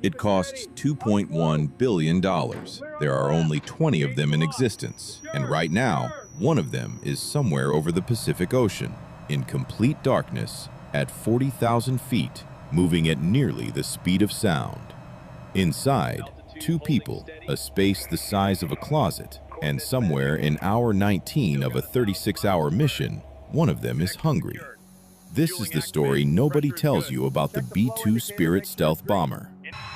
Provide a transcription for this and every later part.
It costs $2.1 billion. There are only 20 of them in existence, and right now, one of them is somewhere over the Pacific Ocean, in complete darkness, at 40,000 feet, moving at nearly the speed of sound. Inside, two people, a space the size of a closet, and somewhere in hour 19 of a 36-hour mission, one of them is hungry. This is the story nobody tells you about the B-2 Spirit stealth bomber.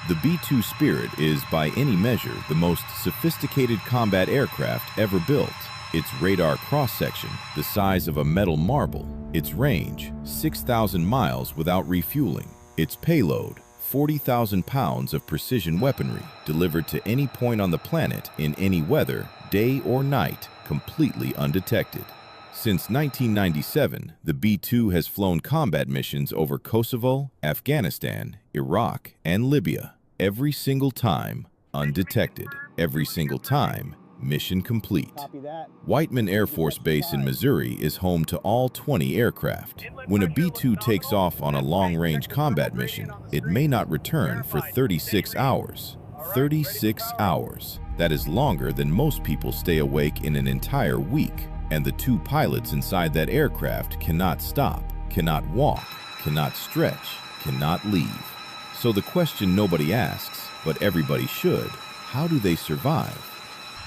The B-2 Spirit is, by any measure, the most sophisticated combat aircraft ever built. Its radar cross-section, the size of a metal marble. Its range, 6,000 miles without refueling. Its payload, 40,000 pounds of precision weaponry, delivered to any point on the planet in any weather, day or night, completely undetected. Since 1997, the B-2 has flown combat missions over Kosovo, Afghanistan, Iraq, and Libya. Every single time, undetected. Every single time, mission complete. Whiteman Air Force Base in Missouri is home to all 20 aircraft. When a B-2 takes off on a long-range combat mission, it may not return for 36 hours. 36 hours. That is longer than most people stay awake in an entire week. And the two pilots inside that aircraft cannot stop, cannot walk, cannot stretch, cannot leave. So the question nobody asks, but everybody should, how do they survive?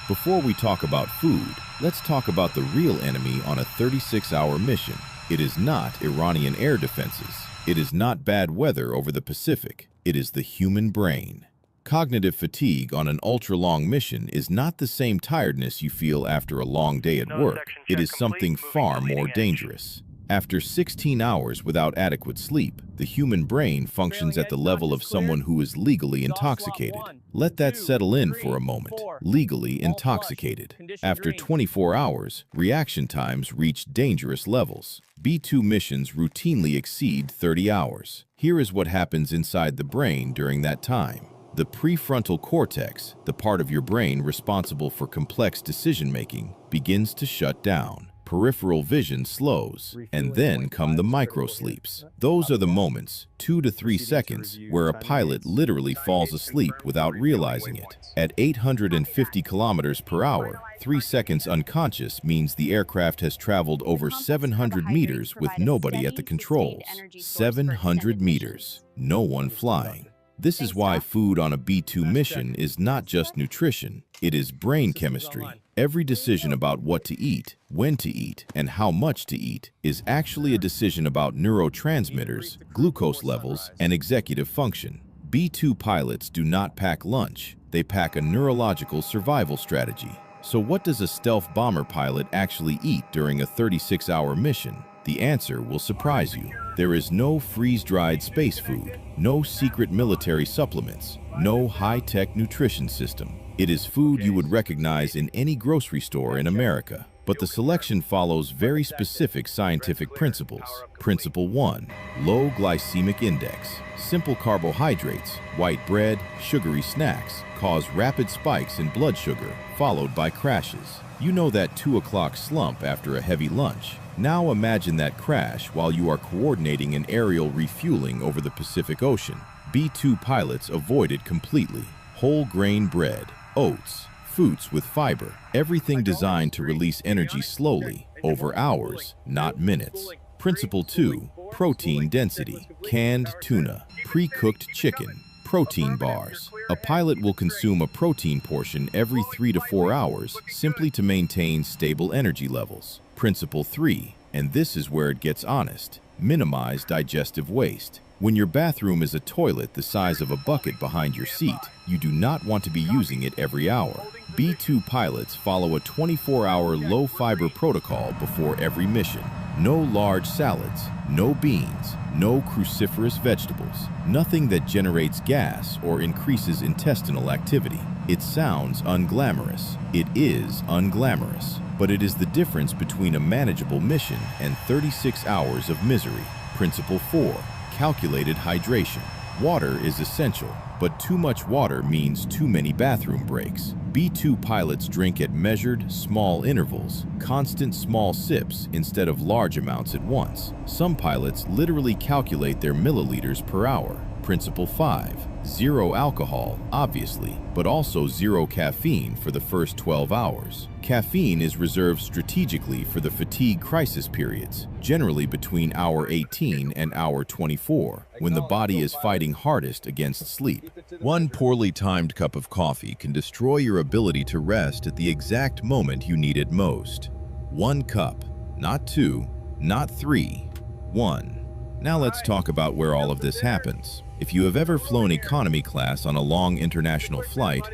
Before we talk about food, let's talk about the real enemy on a 36-hour mission. It is not Iranian air defenses. It is not bad weather over the Pacific. It is the human brain. Cognitive fatigue on an ultra-long mission is not the same tiredness you feel after a long day at work. It is something far more dangerous. After 16 hours without adequate sleep, the human brain functions at the level of someone who is legally intoxicated. Let that settle in for a moment. Legally intoxicated. After 24 hours, reaction times reach dangerous levels. B-2 missions routinely exceed 30 hours. Here is what happens inside the brain during that time. The prefrontal cortex, the part of your brain responsible for complex decision-making, begins to shut down. Peripheral vision slows, and then come the microsleeps. Those are the moments, 2 to 3 seconds, where a pilot literally falls asleep without realizing it. At 850 kilometers per hour, 3 seconds unconscious means the aircraft has traveled over 700 meters with nobody at the controls. 700 meters, no one flying. This is why food on a B-2 mission is not just nutrition, it is brain chemistry. Every decision about what to eat, when to eat, and how much to eat is actually a decision about neurotransmitters, glucose levels, and executive function. B-2 pilots do not pack lunch, they pack a neurological survival strategy. So what does a stealth bomber pilot actually eat during a 36-hour mission? The answer will surprise you. There is no freeze-dried space food, no secret military supplements, no high-tech nutrition system. It is food you would recognize in any grocery store in America. But the selection follows very specific scientific principles. Principle 1, low glycemic index. Simple carbohydrates, white bread, sugary snacks cause rapid spikes in blood sugar, followed by crashes. You know that 2 o'clock slump after a heavy lunch. Now imagine that crash while you are coordinating an aerial refueling over the Pacific Ocean. B-2 pilots avoid it completely. Whole grain bread, oats, fruits with fiber, everything designed to release energy slowly, over hours, not minutes. Principle 2, protein density. Canned tuna, pre-cooked chicken, protein bars. A pilot will consume a protein portion every 3 to 4 hours simply to maintain stable energy levels. Principle 3, and this is where it gets honest, minimize digestive waste. When your bathroom is a toilet the size of a bucket behind your seat, you do not want to be using it every hour. B-2 pilots follow a 24-hour low-fiber protocol before every mission. No large salads, no beans, no cruciferous vegetables, nothing that generates gas or increases intestinal activity. It sounds unglamorous. It is unglamorous. But it is the difference between a manageable mission and 36 hours of misery. Principle 4, calculated hydration. Water is essential, but too much water means too many bathroom breaks. B-2 pilots drink at measured, small intervals, constant small sips instead of large amounts at once. Some pilots literally calculate their milliliters per hour. Principle 5, Zero alcohol, obviously, but also zero caffeine for the first 12 hours. Caffeine is reserved strategically for the fatigue crisis periods, generally between hour 18 and hour 24, when the body is fighting hardest against sleep. One poorly timed cup of coffee can destroy your ability to rest at the exact moment you need it most. One cup, not two, not three, one. Now let's talk about where all of this happens. If you have ever flown economy class on a long international flight,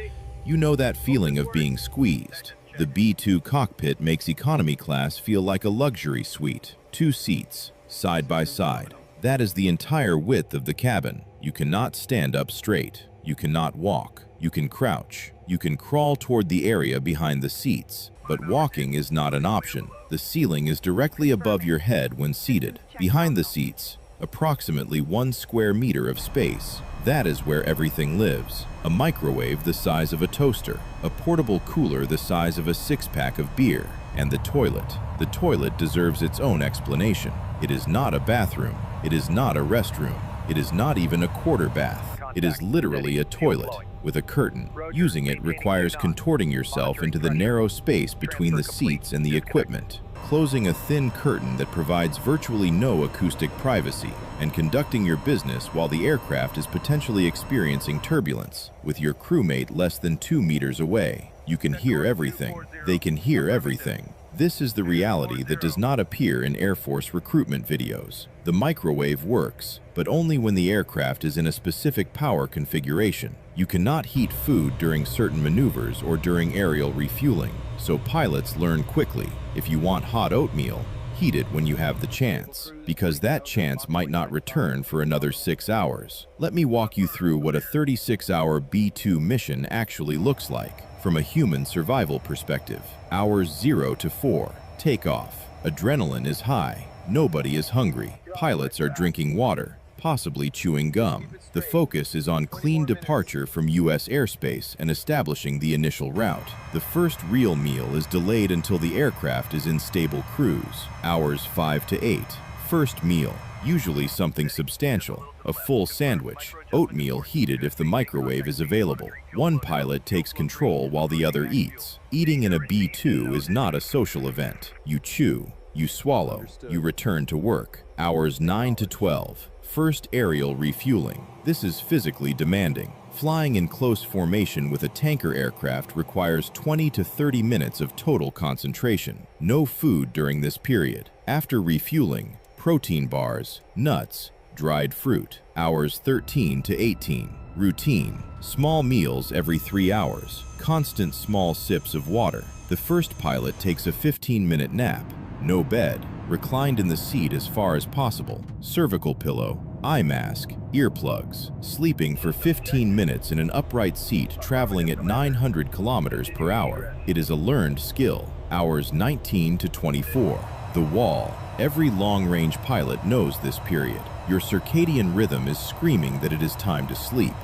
you know that feeling of being squeezed. The B-2 cockpit makes economy class feel like a luxury suite. 2 seats, side by side. That is the entire width of the cabin. You cannot stand up straight. You cannot walk. You can crouch. You can crawl toward the area behind the seats. But walking is not an option. The ceiling is directly above your head when seated. Behind the seats, approximately 1 square meter of space. That is where everything lives. A microwave the size of a toaster, a portable cooler the size of a 6-pack of beer, and the toilet. The toilet deserves its own explanation. It is not a bathroom. It is not a restroom. It is not even a quarter bath. It is literally a toilet with a curtain. Using it requires contorting yourself into the narrow space between the seats and the equipment, closing a thin curtain that provides virtually no acoustic privacy, and conducting your business while the aircraft is potentially experiencing turbulence, with your crewmate less than 2 meters away. You can hear everything. They can hear everything. This is the reality that does not appear in Air Force recruitment videos. The microwave works, but only when the aircraft is in a specific power configuration. You cannot heat food during certain maneuvers or during aerial refueling, so pilots learn quickly. If you want hot oatmeal, heat it when you have the chance, because that chance might not return for another 6 hours. Let me walk you through what a 36-hour B-2 mission actually looks like from a human survival perspective. Hours 0 to 4, takeoff. Adrenaline is high. Nobody is hungry. Pilots are drinking water, possibly chewing gum. The focus is on clean departure from U.S. airspace and establishing the initial route. The first real meal is delayed until the aircraft is in stable cruise. Hours 5 to 8. First meal, usually something substantial. A full sandwich, oatmeal heated if the microwave is available. One pilot takes control while the other eats. Eating in a B-2 is not a social event. You chew, you swallow, you return to work. Hours 9 to 12. First aerial refueling. This is physically demanding. Flying in close formation with a tanker aircraft requires 20 to 30 minutes of total concentration. No food during this period. After refueling, protein bars, nuts, dried fruit. Hours 13 to 18. Routine. Small meals every 3 hours. Constant small sips of water. The first pilot takes a 15-minute nap. No bed. Reclined in the seat as far as possible. Cervical pillow, eye mask, earplugs. Sleeping for 15 minutes in an upright seat traveling at 900 kilometers per hour. It is a learned skill. Hours 19 to 24. The wall. Every long-range pilot knows this period. Your circadian rhythm is screaming that it is time to sleep.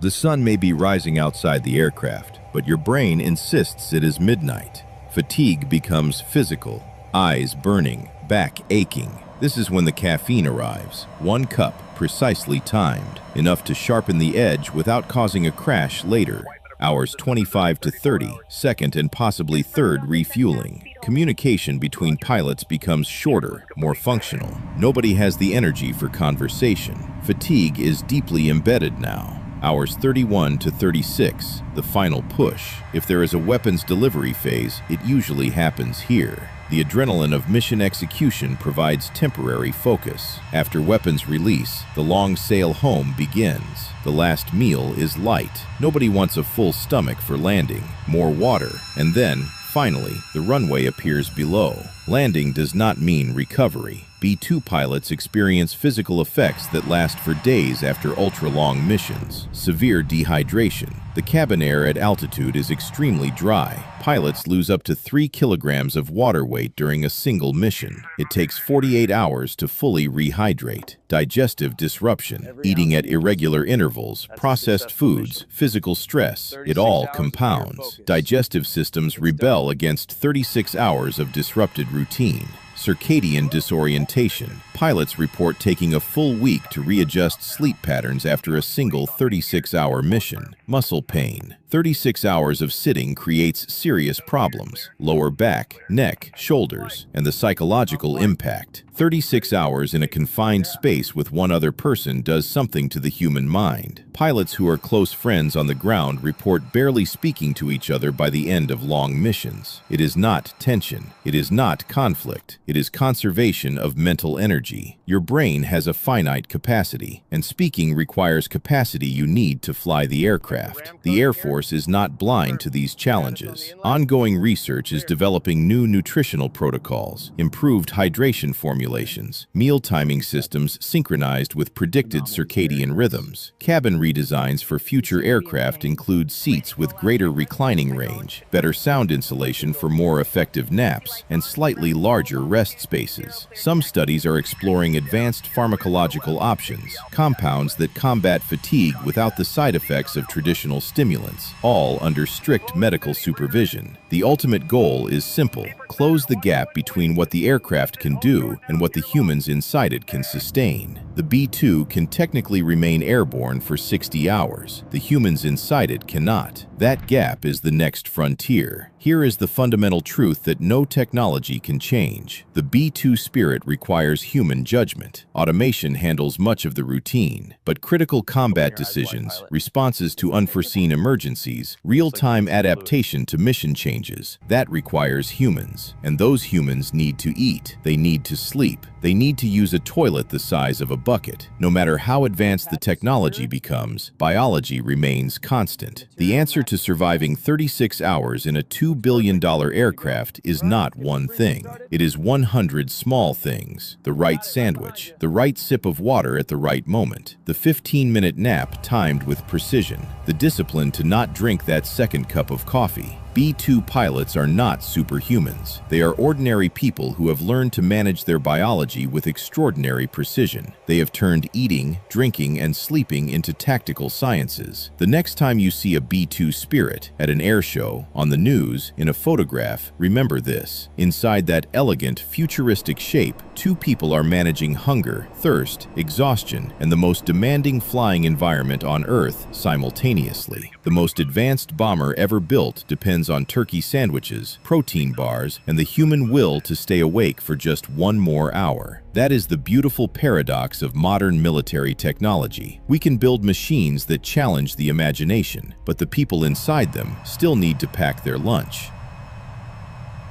The sun may be rising outside the aircraft, but your brain insists it is midnight. Fatigue becomes physical, eyes burning, back aching. This is when the caffeine arrives. 1 cup, precisely timed, enough to sharpen the edge without causing a crash later. Hours 25 to 30, second and possibly third refueling. Communication between pilots becomes shorter, more functional. Nobody has the energy for conversation. Fatigue is deeply embedded now. Hours 31 to 36, the final push. If there is a weapons delivery phase, it usually happens here. The adrenaline of mission execution provides temporary focus. After weapons release, the long sail home begins. The last meal is light. Nobody wants a full stomach for landing. More water, and then, finally, the runway appears below. Landing does not mean recovery. B-2 pilots experience physical effects that last for days after ultra-long missions. Severe dehydration. The cabin air at altitude is extremely dry. Pilots lose up to 3 kilograms of water weight during a single mission. It takes 48 hours to fully rehydrate. Digestive disruption, eating at irregular intervals, processed foods, physical stress, it all compounds. Digestive systems rebel against 36 hours of disrupted routine. Circadian disorientation. Pilots report taking a full week to readjust sleep patterns after a single 36-hour mission. Muscle pain. 36 hours of sitting creates serious problems. Lower back, neck, shoulders, and the psychological impact. 36 hours in a confined space with one other person does something to the human mind. Pilots who are close friends on the ground report barely speaking to each other by the end of long missions. It is not tension. It is not conflict. It is conservation of mental energy. Your brain has a finite capacity, and speaking requires capacity you need to fly the aircraft. The Air Force is not blind to these challenges. Ongoing research is developing new nutritional protocols, improved hydration formulations, meal timing systems synchronized with predicted circadian rhythms. Cabin redesigns for future aircraft include seats with greater reclining range, better sound insulation for more effective naps, and slightly larger rest spaces. Some studies are exploring advanced pharmacological options, compounds that combat fatigue without the side effects of traditional stimulants, all under strict medical supervision. The ultimate goal is simple: close the gap between what the aircraft can do and what the humans inside it can sustain. The B-2 can technically remain airborne for 60 hours. The humans inside it cannot. That gap is the next frontier. Here is the fundamental truth that no technology can change. The B-2 spirit requires human judgment. Automation handles much of the routine, but critical combat decisions, responses to unforeseen emergencies, real-time adaptation to mission changes, that requires humans. And those humans need to eat. They need to sleep. They need to use a toilet the size of a bucket. No matter how advanced the technology becomes, biology remains constant. The answer to surviving 36 hours in a $2 billion aircraft is not one thing. It is 100 small things. The right sandwich, the right sip of water at the right moment, the 15-minute nap timed with precision, the discipline to not drink that second cup of coffee. B-2 pilots are not superhumans. They are ordinary people who have learned to manage their biology with extraordinary precision. They have turned eating, drinking, and sleeping into tactical sciences. The next time you see a B-2 spirit at an air show, on the news, in a photograph, remember this. Inside that elegant, futuristic shape, two people are managing hunger, thirst, exhaustion, and the most demanding flying environment on Earth simultaneously. The most advanced bomber ever built depends on turkey sandwiches, protein bars, and the human will to stay awake for just one more hour. That is the beautiful paradox of modern military technology. We can build machines that challenge the imagination, but the people inside them still need to pack their lunch.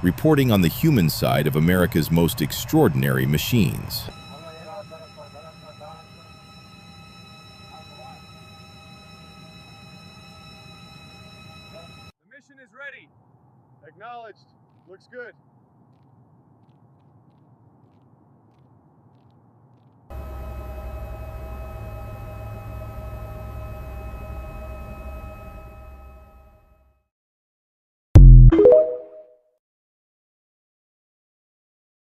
Reporting on the human side of America's most extraordinary machines. Mission is ready. Acknowledged. Looks good.